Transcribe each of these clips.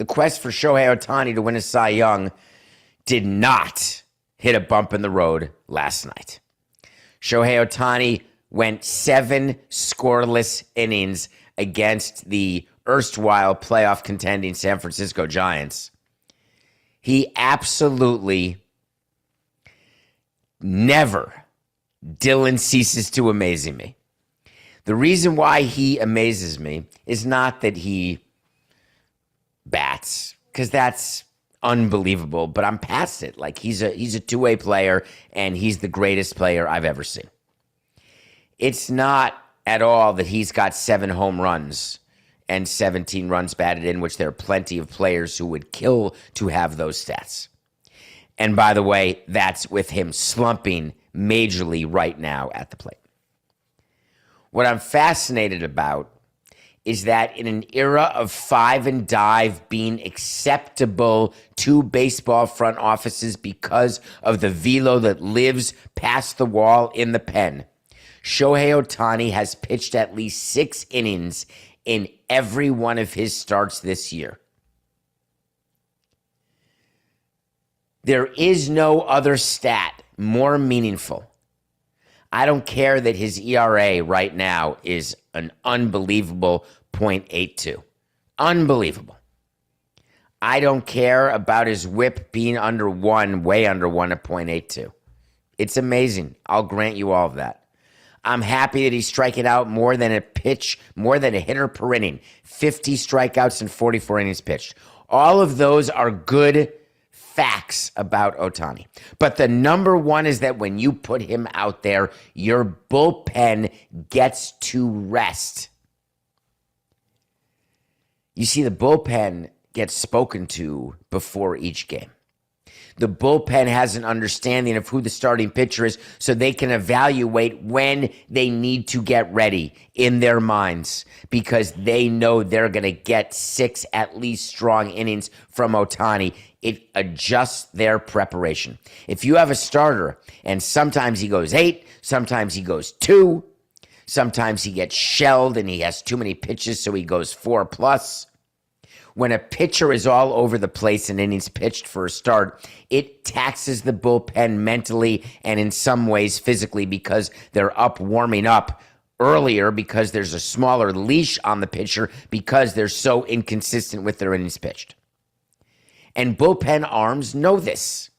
the quest for Shohei Ohtani to win a Cy Young did not hit a bump in the road last night. Shohei Ohtani went 7 scoreless innings against the erstwhile playoff contending San Francisco Giants. He absolutely never, Dylan, ceases to amaze me. The reason why he amazes me is not that he bats, because that's unbelievable, but I'm past it. Like, he's a two-way player, and he's the greatest player I've ever seen. It's not at all that he's got 7 home runs and 17 runs batted in, which there are plenty of players who would kill to have those stats. And by the way, that's with him slumping majorly right now at the plate. What I'm fascinated about is that in an era of 5 and dive being acceptable to baseball front offices because of the velo that lives past the wall in the pen, Shohei Ohtani has pitched at least 6 innings in every one of his starts this year. There is no other stat more meaningful. I don't care that his ERA right now is an unbelievable 0.82. Unbelievable. I don't care about his whip being under 1, way under 1 at 0.82. It's amazing. I'll grant you all of that. I'm happy that he's striking out more than a pitch, more than a hitter per inning. 50 strikeouts and 44 innings pitched. All of those are good facts about Ohtani. But the number one is that when you put him out there, your bullpen gets to rest. You see, the bullpen gets spoken to before each game. The bullpen has an understanding of who the starting pitcher is so they can evaluate when they need to get ready in their minds because they know they're going to get 6 at least strong innings from Ohtani. It adjusts their preparation. If you have a starter and sometimes he goes 8, sometimes he goes 2, sometimes he gets shelled and he has too many pitches so he goes 4+. When a pitcher is all over the place in innings pitched for a start, it taxes the bullpen mentally and in some ways physically because they're up warming up earlier because there's a smaller leash on the pitcher because they're so inconsistent with their innings pitched. And bullpen arms know this.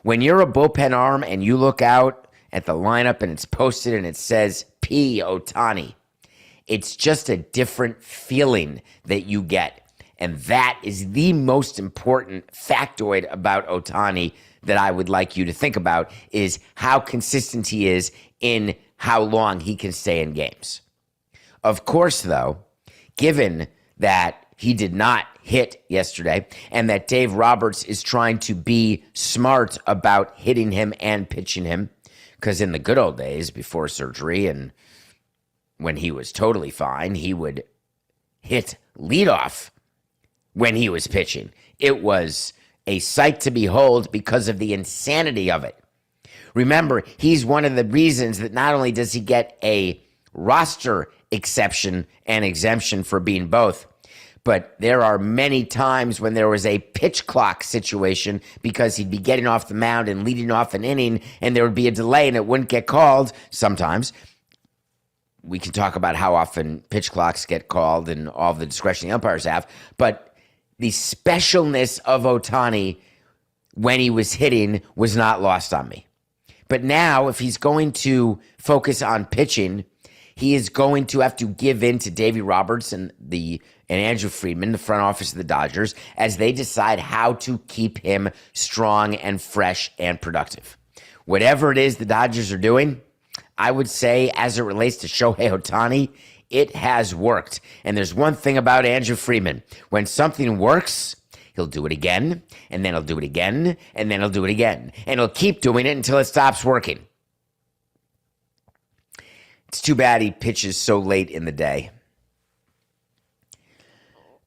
When you're a bullpen arm and you look out at the lineup and it's posted and it says P. Ohtani, it's just a different feeling that you get. And that is the most important factoid about Ohtani that I would like you to think about is how consistent he is in how long he can stay in games. Of course, though, given that he did not hit yesterday and that Dave Roberts is trying to be smart about hitting him and pitching him, because in the good old days before surgery and when he was totally fine, he would hit leadoff when he was pitching. It was a sight to behold because of the insanity of it. Remember, he's one of the reasons that not only does he get a roster exception and exemption for being both, but there are many times when there was a pitch clock situation because he'd be getting off the mound and leading off an inning and there would be a delay and it wouldn't get called sometimes. We can talk about how often pitch clocks get called and all the discretion the umpires have, but the specialness of Ohtani when he was hitting was not lost on me. But now, if he's going to focus on pitching, he is going to have to give in to Davey Roberts and Andrew Friedman, the front office of the Dodgers, as they decide how to keep him strong and fresh and productive. Whatever it is the Dodgers are doing, I would say, as it relates to Shohei Ohtani, it has worked. And there's one thing about Andrew Friedman. When something works, he'll do it again, and then he'll do it again, and then he'll do it again. And he'll keep doing it until it stops working. It's too bad he pitches so late in the day.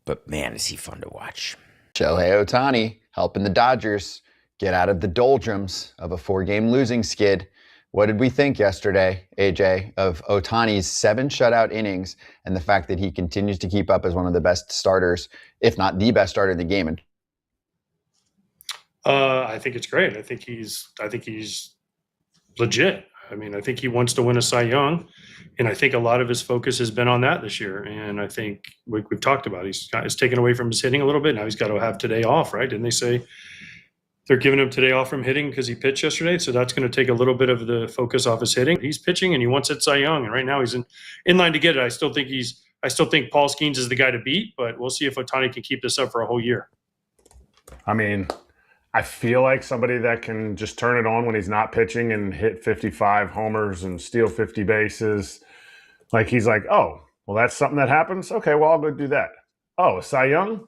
But man, is he fun to watch. Shohei Ohtani helping the Dodgers get out of the doldrums of a 4-game losing skid What did we think yesterday, AJ, of Ohtani's 7 shutout innings and the fact that he continues to keep up as one of the best starters, if not the best starter in the game? I think it's great. I think he's legit. I mean, I think he wants to win a Cy Young, and I think a lot of his focus has been on that this year. And I think we've talked about it's taken away from his hitting a little bit. Now he's got to have today off, right? Didn't they say they're giving him today off from hitting because he pitched yesterday? So that's going to take a little bit of the focus off his hitting. He's pitching and he wants it Cy Young, and right now he's in line to get it. I still think Paul Skeens is the guy to beat, but we'll see if Ohtani can keep this up for a whole year. I mean, I feel like somebody that can just turn it on when he's not pitching and hit 55 homers and steal 50 bases. Like, he's like, oh, well, that's something that happens? Okay, well, I'll go do that. Oh, Cy Young?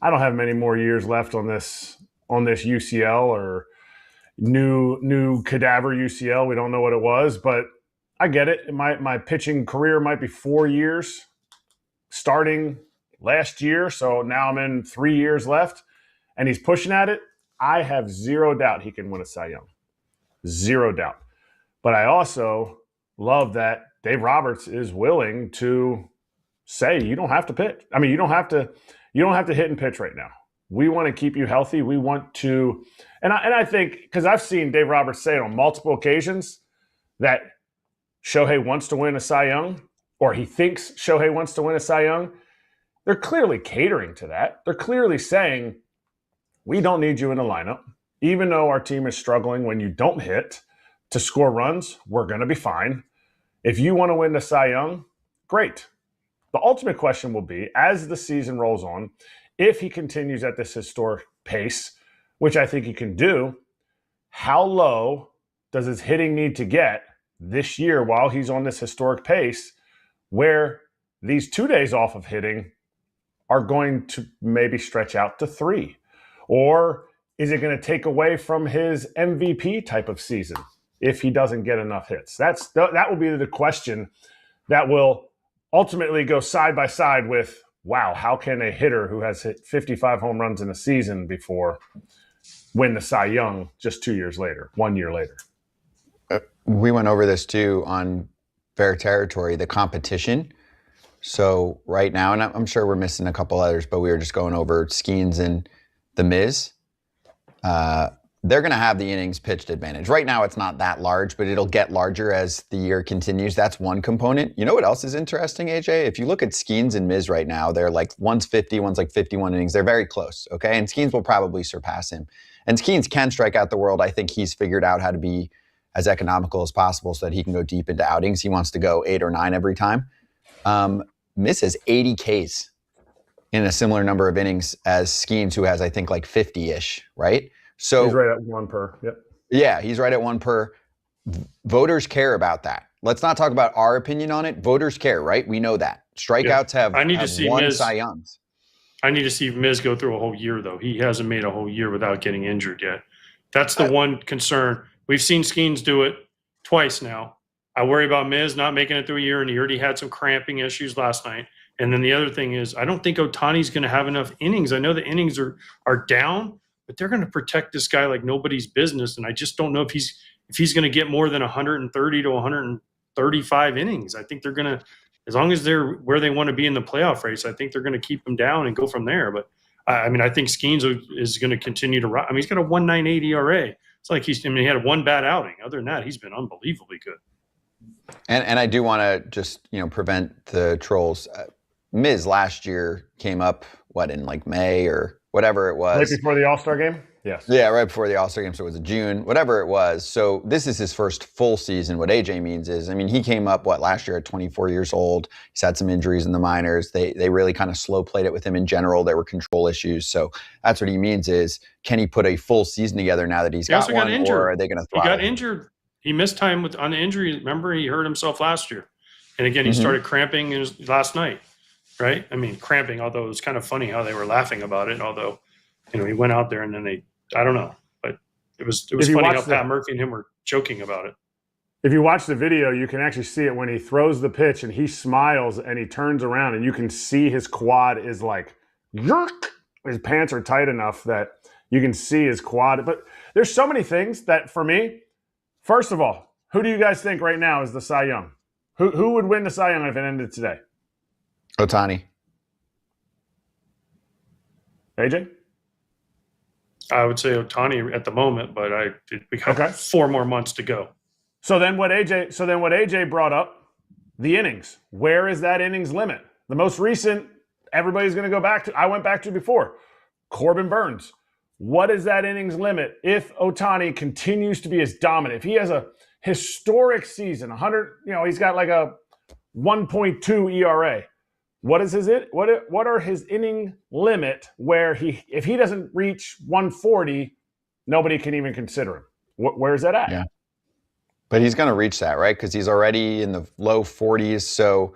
I don't have many more years left on this UCL or new cadaver UCL. We don't know what it was, but I get it. My pitching career might be 4 years starting last year, so now I'm in 3 years left, and he's pushing at it. I have zero doubt he can win a Cy Young. Zero doubt. But I also love that Dave Roberts is willing to say you don't have to pitch. I mean, you don't have to hit and pitch right now. We want to keep you healthy. We want to, and I think, because I've seen Dave Roberts say it on multiple occasions that Shohei wants to win a Cy Young, or he thinks Shohei wants to win a Cy Young. They're clearly catering to that. They're clearly saying, we don't need you in the lineup. Even though our team is struggling when you don't hit to score runs, we're going to be fine. If you want to win the Cy Young, great. The ultimate question will be, as the season rolls on, if he continues at this historic pace, which I think he can do, how low does his hitting need to get this year while he's on this historic pace, where these 2 days off of hitting are going to maybe stretch out to 3? Or is it going to take away from his MVP type of season if he doesn't get enough hits? That will be the question that will ultimately go side by side with, wow, how can a hitter who has hit 55 home runs in a season before win the Cy Young just 2 years later, 1 year later? We went over this too on Fair Territory, the competition. So right now, and I'm sure we're missing a couple others, but we were just going over Skeens and the Miz. They're going to have the innings pitched advantage. Right now, it's not that large, but it'll get larger as the year continues. That's one component. You know what else is interesting, AJ? If you look at Skeens and Miz right now, they're like one's 50, one's like 51 innings. They're very close, okay? And Skeens will probably surpass him. And Skeens can strike out the world. I think he's figured out how to be as economical as possible so that he can go deep into outings. He wants to go 8 or 9 every time. Miz has 80 Ks in a similar number of innings as Skeens, who has, I think, like 50-ish, right? So he's right at 1 per. Yep. Yeah, he's right at 1 per. Voters care about that. Let's not talk about our opinion on it. Voters care, right? We know that. Strikeouts have won Cy Youngs. I need to see Miz go through a whole year, though. He hasn't made a whole year without getting injured yet. That's the one concern. We've seen Skeens do it twice now. I worry about Miz not making it through a year, and he already had some cramping issues last night. And then the other thing is, I don't think Ohtani's going to have enough innings. I know the innings are down, but they're going to protect this guy like nobody's business. And I just don't know if he's going to get more than 130 to 135 innings. I think they're going to, as long as they're where they want to be in the playoff race, I think they're going to keep him down and go from there. But I mean, I think Skeens is going to continue to run. I mean, he's got a 1.98 ERA. It's like he had one bad outing. Other than that, he's been unbelievably good. And I do want to just, prevent the trolls. Miz last year came up, in like May or whatever it was. Right before the All-Star game? Yes. Yeah, right before the All-Star game, so it was June, whatever it was. So this is his first full season. What AJ means is, he came up, last year at 24 years old. He's had some injuries in the minors. They really kind of slow played it with him in general. There were control issues. So that's what he means is, can he put a full season together now that he's got one, or are they going to thrive? He got injured. He missed time on the injury. Remember, he hurt himself last year. And again, he started cramping last night, right? I mean, cramping, although it was kind of funny how they were laughing about it. Although, he went out there and then I don't know. But it was funny how Pat Murphy and him were joking about it. If you watch the video, you can actually see it when he throws the pitch and he smiles and he turns around and you can see his quad is like, yerk. His pants are tight enough that you can see his quad. But there's so many things that for me, first of all, Who do you guys think right now is the Cy Young? Who would win the Cy Young if it ended today? Ohtani. AJ? I would say Ohtani at the moment, but we have 4 more months to go. So then what AJ brought up, the innings. Where is that innings limit? The most recent, everybody's going to go back to, I went back to before, Corbin Burns. What is that innings limit if Ohtani continues to be as dominant? If he has a historic season, 100, he's got like a 1.2 ERA. What are his inning limit where if he doesn't reach 140, nobody can even consider him? Where is that at? Yeah. But he's going to reach that, right? Because he's already in the low 40s. So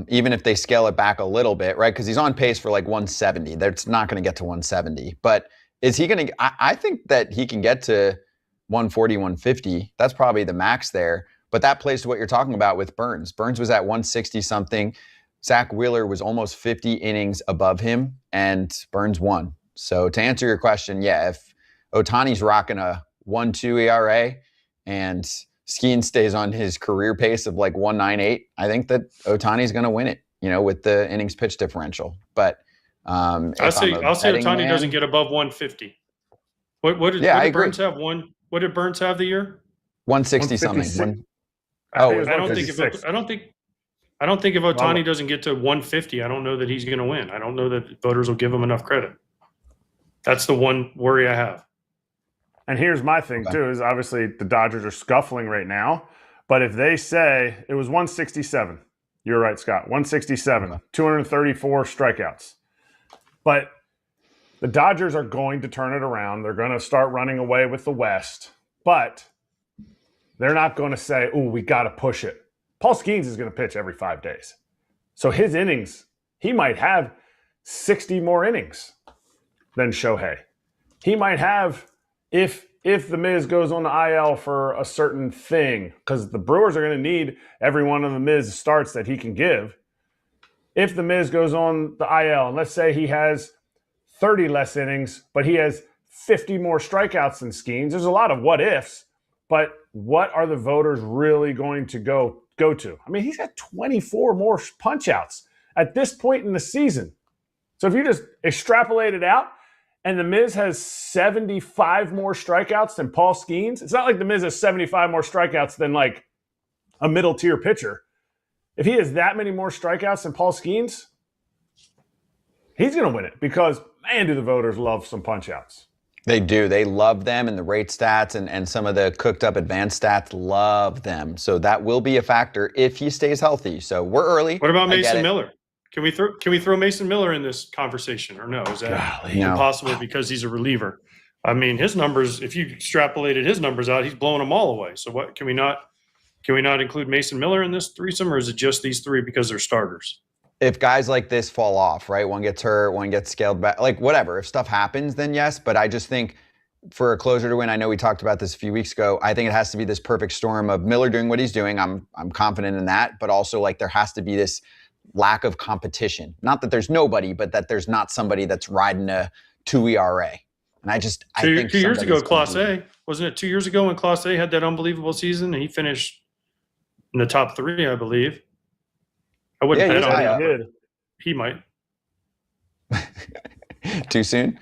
even if they scale it back a little bit, right? Because he's on pace for like 170. That's not going to get to 170. But is he going to? I think that he can get to 140, 150. That's probably the max there. But that plays to what you're talking about with Burns. Burns was at 160 something. Zach Wheeler was almost 50 innings above him, and Burns won. So to answer your question, yeah, if Ohtani's rocking a 1.2 ERA and Skeen stays on his career pace of like 1.98, I think that Ohtani's going to win it, with the innings pitch differential. But I'll say Ohtani doesn't get above 150. What did Burns have? What did Burns have the year? 160 something. I don't think if Ohtani doesn't get to 150, I don't know that he's going to win. I don't know that voters will give him enough credit. That's the one worry I have. And here's my thing too, is obviously the Dodgers are scuffling right now. But if they say it was 167, you're right, Scott, 167, 234 strikeouts. But the Dodgers are going to turn it around. They're going to start running away with the West. But they're not going to say, oh, we got to push it. Paul Skeens is going to pitch every 5 days. So his innings, he might have 60 more innings than Shohei. He might have, if the Miz goes on the IL for a certain thing, because the Brewers are going to need every one of the Miz starts that he can give. If the Miz goes on the IL, and let's say he has 30 less innings, but he has 50 more strikeouts than Skeens, there's a lot of what ifs, but what are the voters really going to go to? I mean, he's got 24 more punch outs at this point in the season. So if you just extrapolate it out, and the Miz has 75 more strikeouts than Paul Skeens, it's not like the Miz has 75 more strikeouts than like a middle tier pitcher. If he has that many more strikeouts than Paul Skeens, he's going to win it because, man, do the voters love some punch outs. They do. They love them, and the rate stats and some of the cooked up advanced stats love them. So that will be a factor if he stays healthy. So we're early. What about Mason Miller? Can we throw Mason Miller in this conversation or no? Is that impossible because he's a reliever? I mean, his numbers, if you extrapolated his numbers out, he's blowing them all away. So what can we not include Mason Miller in this threesome, or is it just these three because they're starters? If guys like this fall off, right? One gets hurt, one gets scaled back, like whatever. If stuff happens, then yes. But I just think for a closer to win, I know we talked about this a few weeks ago. I think it has to be this perfect storm of Miller doing what he's doing. I'm confident in that. But also, like, there has to be this lack of competition. Not that there's nobody, but that there's not somebody that's riding a 2 ERA. And I think 2 years ago, Class A, wasn't it 2 years ago when Class A had that unbelievable season and he finished in the top 3, I believe. I wouldn't bet on him. He might. Too soon?